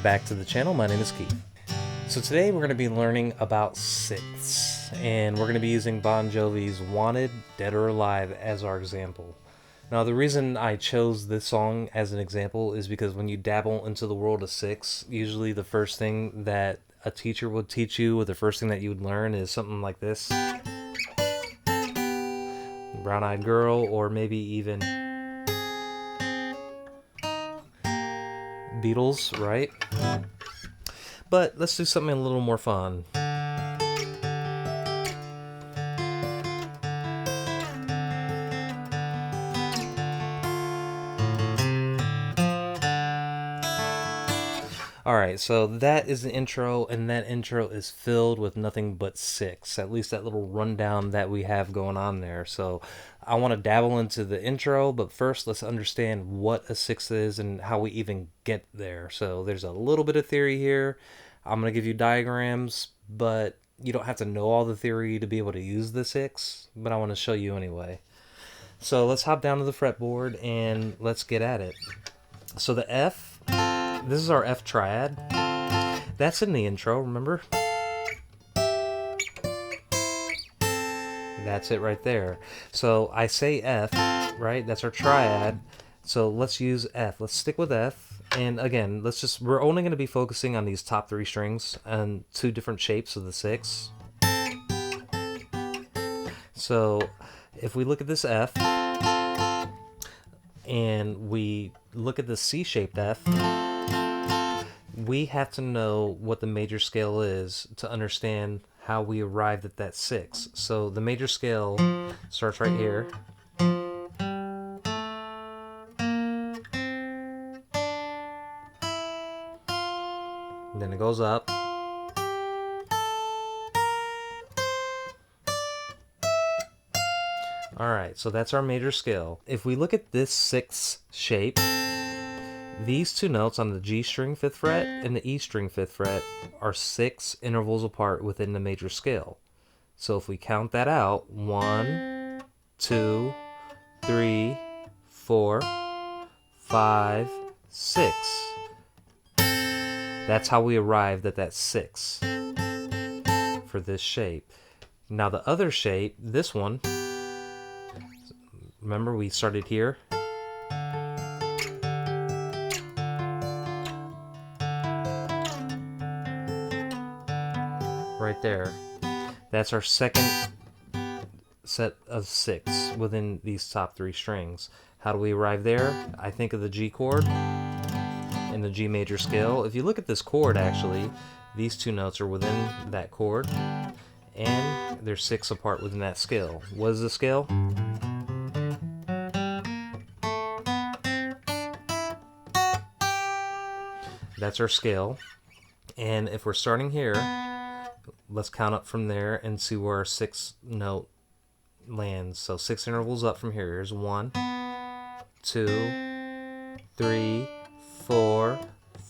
back to the channel. My name is Keith. So today we're going to be learning about sixths, and we're going to be using Bon Jovi's Wanted, Dead or Alive as our example. Now the reason I chose this song as an example is because when you dabble into the world of sixths, usually the first thing that a teacher would teach you, or the first thing that you would learn, is something like this. Brown-Eyed Girl, or maybe even Beatles, right? But let's do something a little more fun. Alright, so that is the intro, and that intro is filled with nothing but six. At least that little rundown that we have going on there. So I want to dabble into the intro, but first let's understand what a sixth is and how we even get there. So there's a little bit of theory here. I'm going to give you diagrams, but you don't have to know all the theory to be able to use the six, but I want to show you anyway. So let's hop down to the fretboard and let's get at it. So the F, this is our F triad. That's in the intro, remember? That's it right there. So I say F, right? That's our triad. So let's use F. Let's stick with F. And again, we're only going to be focusing on these top three strings and two different shapes of the six. So if we look at this F and we look at the C-shaped F, we have to know what the major scale is to understand how we arrived at that six. So the major scale starts right here. Then it goes up. Alright, so that's our major scale. If we look at this sixth shape, these two notes on the G string 5th fret and the E string 5th fret are 6 intervals apart within the major scale. So if we count that out, 1, 2, 3, 4, 5, 6. That's how we arrived at that 6 for this shape. Now the other shape, this one, remember we started here? Right there. That's our second set of 6 within these top three strings. How do we arrive there? I think of the G chord in the G major scale. If you look at this chord, actually, these two notes are within that chord, and they're 6 apart within that scale. What is the scale? That's our scale. And if we're starting here, let's count up from there and see where our 6th note lands. So 6 intervals up from here. Here's 1, 2, 3, 4,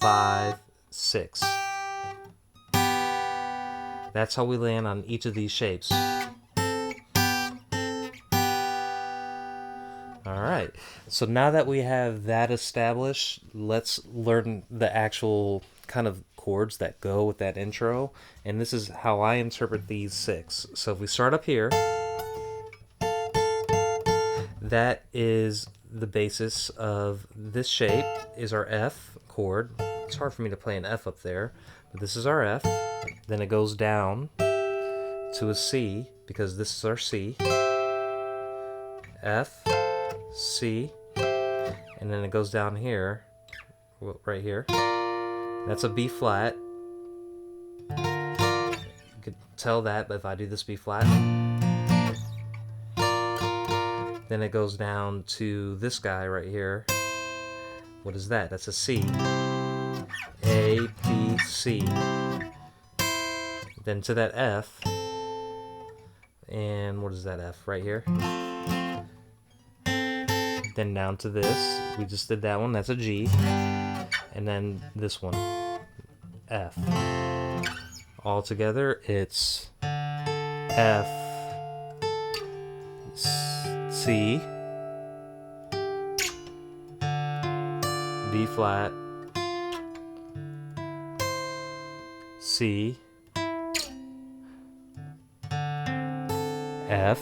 5, 6. That's how we land on each of these shapes. Alright, so now that we have that established, let's learn the actual kind of chords that go with that intro. And this is how I interpret these 6. So if we start up here, that is the basis of this shape, is our F chord. It's hard for me to play an F up there, but this is our F. Then it goes down to a C, because this is our C. F, C, and then it goes down here, right here. That's a B flat. You could tell that, but if I do this B flat, then it goes down to this guy right here. What is that? That's a C. A, B, C. Then to that F. And what is that F right here? Then down to this. We just did that one. That's a G. And then this one, F. All together, it's F, C, B flat, C, F,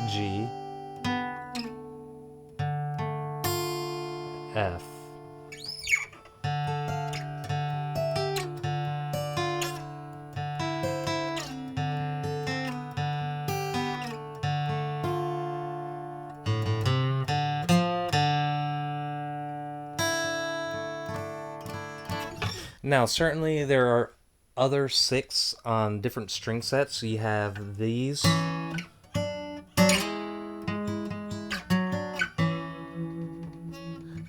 G, F. Now, certainly there are other six on different string sets. You have these.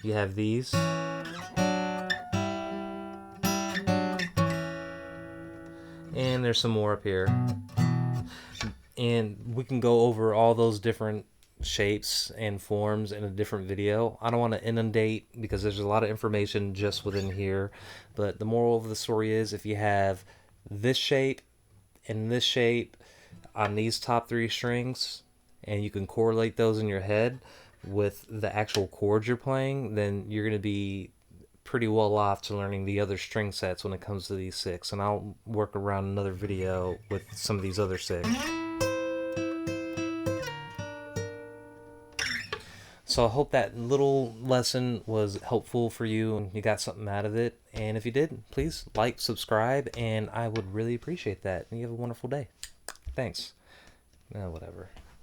You have these. And there's some more up here. And we can go over all those different shapes and forms in a different video. I don't want to inundate because there's a lot of information just within here. But the moral of the story is if you have this shape and this shape on these top three strings and you can correlate those in your head with the actual chords you're playing, then you're going to be pretty well off to learning the other string sets when it comes to these six. And I'll work around another video with some of these other six. So I hope that little lesson was helpful for you and you got something out of it. And if you did, please like, subscribe, and I would really appreciate that. And you have a wonderful day. Thanks. Whatever.